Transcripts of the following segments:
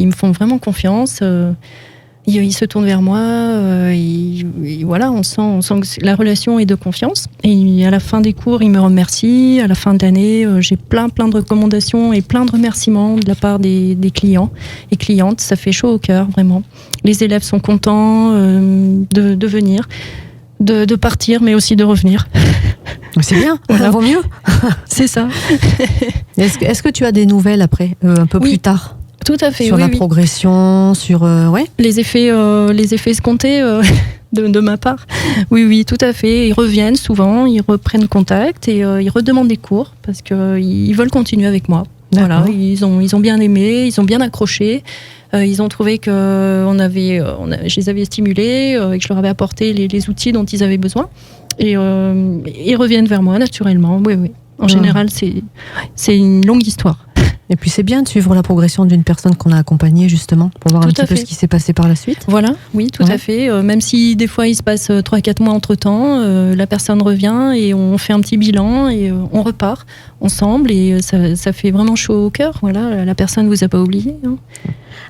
me font vraiment confiance. Ils se tournent vers moi. Voilà, on sent que la relation est de confiance. Et à la fin des cours, ils me remercient. À la fin de l'année, j'ai plein de recommandations et plein de remerciements de la part des clients et clientes. Ça fait chaud au cœur, vraiment. Les élèves sont contents de venir, de partir, mais aussi de revenir. C'est bien, voilà. Ça vaut mieux. C'est ça. Est-ce que tu as des nouvelles après, un peu plus tard? Tout à fait. Sur la progression, sur les effets escomptés de ma part. Oui, tout à fait. Ils reviennent souvent, ils reprennent contact et ils redemandent des cours parce qu'ils veulent continuer avec moi. D'accord. Voilà, ils ont bien aimé, ils ont bien accroché. Ils ont trouvé que je les avais stimulés et que je leur avais apporté les outils dont ils avaient besoin. Et ils reviennent vers moi naturellement. Oui. En général, c'est une longue histoire. Et puis c'est bien de suivre la progression d'une personne qu'on a accompagnée justement pour voir un petit peu ce qui s'est passé par la suite. Voilà, oui, tout à fait. Même si des fois il se passe 3-4 mois entre temps, la personne revient et on fait un petit bilan et on repart ensemble et ça fait vraiment chaud au cœur. Voilà, la personne vous a pas oublié. Hein.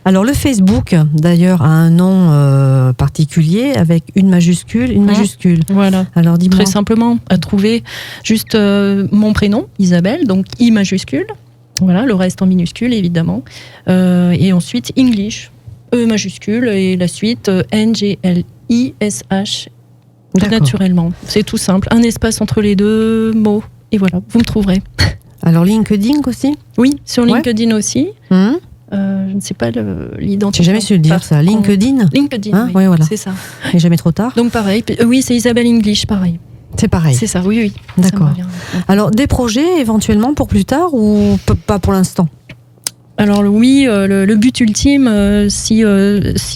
Alors le Facebook d'ailleurs a un nom particulier avec une majuscule. Voilà. Alors dis-moi. Très simplement, à trouver juste mon prénom, Isabelle, donc I majuscule. Voilà, le reste en minuscule évidemment. Et ensuite English, E majuscule et la suite NGLISH. Naturellement. C'est tout simple. Un espace entre les deux mots et voilà, vous me trouverez. Alors LinkedIn aussi ? Oui, sur LinkedIn aussi. Je ne sais pas l'identité. J'ai jamais su le dire ça. LinkedIn ? LinkedIn, oui, voilà. C'est ça. Et jamais trop tard. Donc pareil. Oui, c'est Isabelle English, pareil. C'est pareil. C'est ça, oui. D'accord. Alors, des projets éventuellement pour plus tard ou pas pour l'instant ? Alors oui, le but ultime, si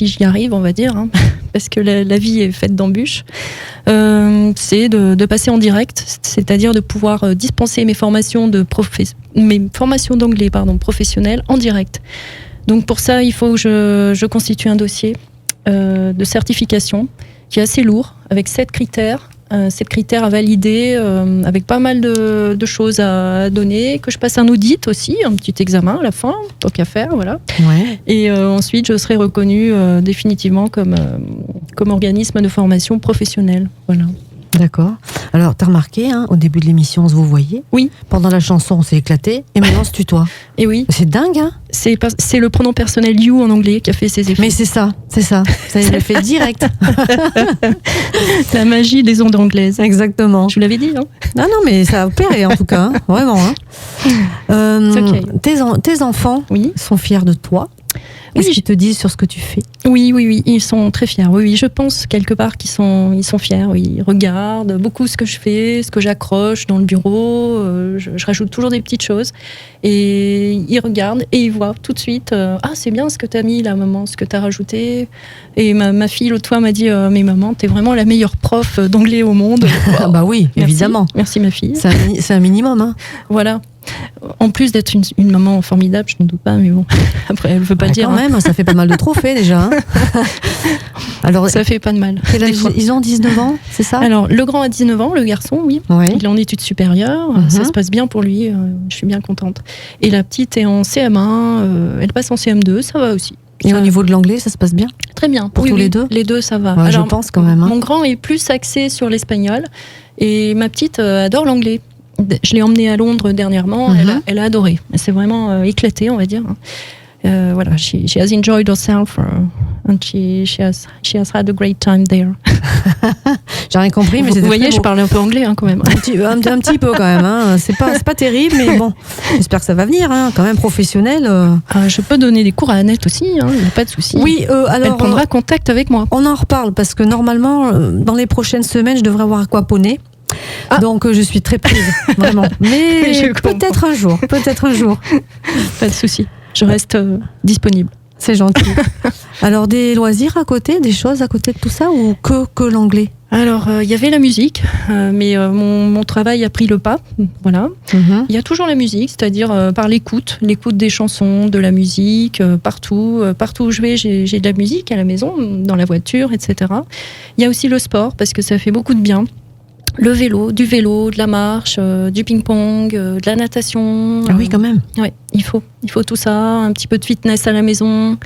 j'y arrive, on va dire, hein, parce que la vie est faite d'embûches, c'est de passer en direct, c'est-à-dire de pouvoir dispenser mes formations d'anglais professionnelles en direct. Donc pour ça, il faut que je constitue un dossier de certification qui est assez lourd, avec 7 critères. 7 critères à valider, avec pas mal de choses à donner, que je passe un audit aussi, un petit examen à la fin, tant qu'à faire, voilà. Ouais. Et ensuite, je serai reconnue définitivement comme organisme de formation professionnelle, voilà. D'accord. Alors, t'as remarqué, au début de l'émission, on se vous voyait. Oui. Pendant la chanson, on s'est éclaté, et maintenant on se tutoie. Et oui. C'est dingue, hein ? C'est le pronom personnel you en anglais qui a fait ses effets. Mais c'est ça. Ça l'a fait direct. La magie des ondes anglaises. Exactement. Je vous l'avais dit, hein ? Non, mais ça a opéré en tout cas, vraiment. Okay. Tes enfants sont fiers de toi. Qu'est-ce qu'ils te disent sur ce que tu fais ? Oui, ils sont très fiers. Oui, je pense quelque part qu'ils sont fiers. Oui, ils regardent beaucoup ce que je fais, ce que j'accroche dans le bureau. Je rajoute toujours des petites choses. Et ils regardent et ils voient tout de suite c'est bien ce que t'as mis là, maman, ce que t'as rajouté. Et ma fille, l'autre fois, m'a dit mais maman, t'es vraiment la meilleure prof d'anglais au monde. Wow. Bah oui, merci, évidemment. Merci, ma fille. C'est un minimum, hein. Voilà. En plus d'être une maman formidable, je ne doute pas, mais bon, après, elle ne veut pas dire. Quand même, ça fait pas mal de trophées déjà. Hein. Alors, ça fait pas de mal. Ils ont 19 ans, c'est ça ? Alors, le grand a 19 ans, le garçon, oui. Ouais. Il est en études supérieures, ça se passe bien pour lui, je suis bien contente. Et la petite est en CM1, elle passe en CM2, ça va aussi. Et au niveau de l'anglais, ça se passe bien ? Très bien. Pour tous les deux ? Les deux, ça va. Ouais, alors, je pense quand même. Hein. Mon grand est plus axé sur l'espagnol et ma petite adore l'anglais. Je l'ai emmenée à Londres dernièrement, elle a adoré. Elle s'est vraiment éclatée, on va dire. Voilà, she has enjoyed herself and she has had a great time there. J'ai rien compris, mais vous voyez, je parle un peu anglais quand même. Un petit peu quand même. Hein. C'est pas terrible, mais bon, j'espère que ça va venir. Quand même professionnel. Je peux donner des cours à Annette aussi, il n'y a pas de souci. Oui, alors elle prendra contact avec moi. On en reparle parce que normalement, dans les prochaines semaines, je devrais avoir aquaponé. Donc je suis très prise, vraiment. Mais peut-être un jour. Pas de souci. Je reste disponible. C'est gentil. Alors des loisirs à côté, des choses à côté de tout ça ou que l'anglais ? Alors il y avait la musique, mais mon travail a pris le pas. Voilà. Il y a toujours la musique, c'est-à-dire par l'écoute des chansons, de la musique, partout où je vais, j'ai de la musique à la maison, dans la voiture, etc. Il y a aussi le sport parce que ça fait beaucoup de bien. Le vélo, du vélo, de la marche, du ping-pong, de la natation. Ah oui, quand même. Ouais, il faut tout ça, un petit peu de fitness à la maison.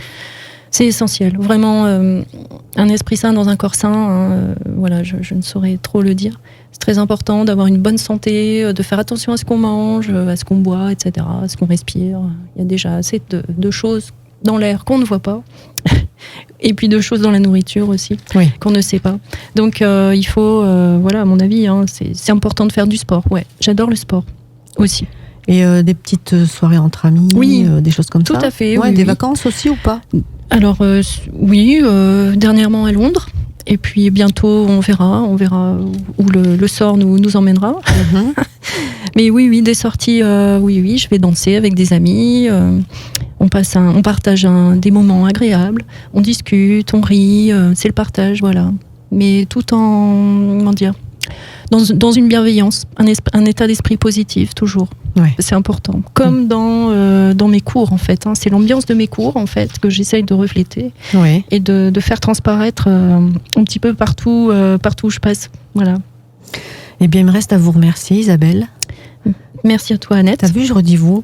C'est essentiel, vraiment un esprit sain dans un corps sain. Voilà, je ne saurais trop le dire. C'est très important d'avoir une bonne santé, de faire attention à ce qu'on mange, à ce qu'on boit, etc., à ce qu'on respire. Il y a déjà assez de choses dans l'air qu'on ne voit pas, et puis de choses dans la nourriture aussi qu'on ne sait pas. Donc il faut, voilà, à mon avis, c'est important de faire du sport. Ouais, j'adore le sport aussi. Et des petites soirées entre amis, des choses comme ça. Tout à fait. Ouais, des vacances aussi ou pas? Alors oui, dernièrement à Londres. Et puis bientôt on verra où le sort nous emmènera. Mais oui, des sorties, oui, je vais danser avec des amis. On partage des moments agréables. On discute, on rit. C'est le partage, voilà. Mais tout en, comment dire, dans une bienveillance, un état d'esprit positif toujours. Ouais. C'est important. Comme dans mes cours en fait. C'est l'ambiance de mes cours en fait que j'essaye de refléter et de faire transparaître un petit peu partout où je passe. Voilà. Eh bien, il me reste à vous remercier, Isabelle. Merci à toi, Annette. T'as vu, je redis vous.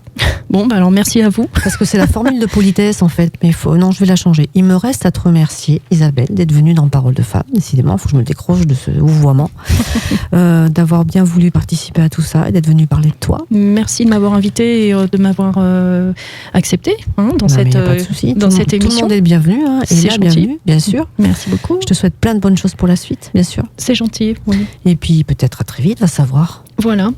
Bon, alors merci à vous. Parce que c'est la formule de politesse, en fait. Mais non, je vais la changer. Il me reste à te remercier, Isabelle, d'être venue dans Parole de Femme. Décidément, il faut que je me décroche de ce vouvoiement. D'avoir bien voulu participer à tout ça et d'être venue parler de toi. Merci de m'avoir invitée et de m'avoir accepté dans cette émission. Tout le monde est le bienvenu. C'est là, bienvenue, bien sûr. Merci beaucoup. Je te souhaite plein de bonnes choses pour la suite, bien sûr. C'est gentil, oui. Et puis, peut-être à très vite, va savoir. Voilà.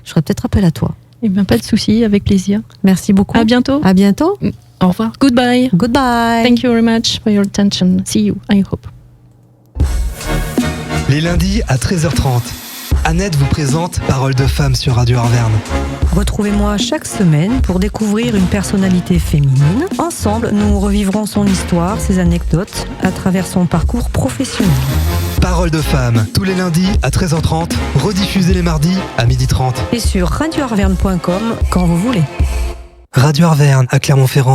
Je ferai peut-être appel à toi. Eh bien, pas de souci, avec plaisir. Merci beaucoup. À bientôt. À bientôt. Au revoir. Goodbye. Goodbye. Thank you very much for your attention. See you, I hope. Les lundis à 13h30, Annette vous présente Parole de Femme sur Radio Arverne. Retrouvez-moi chaque semaine pour découvrir une personnalité féminine. Ensemble, nous revivrons son histoire, ses anecdotes, à travers son parcours professionnel. Parole de Femme, tous les lundis à 13h30, rediffusés les mardis à 12h30. Et sur radioarverne.com quand vous voulez. Radio Arverne à Clermont-Ferrand.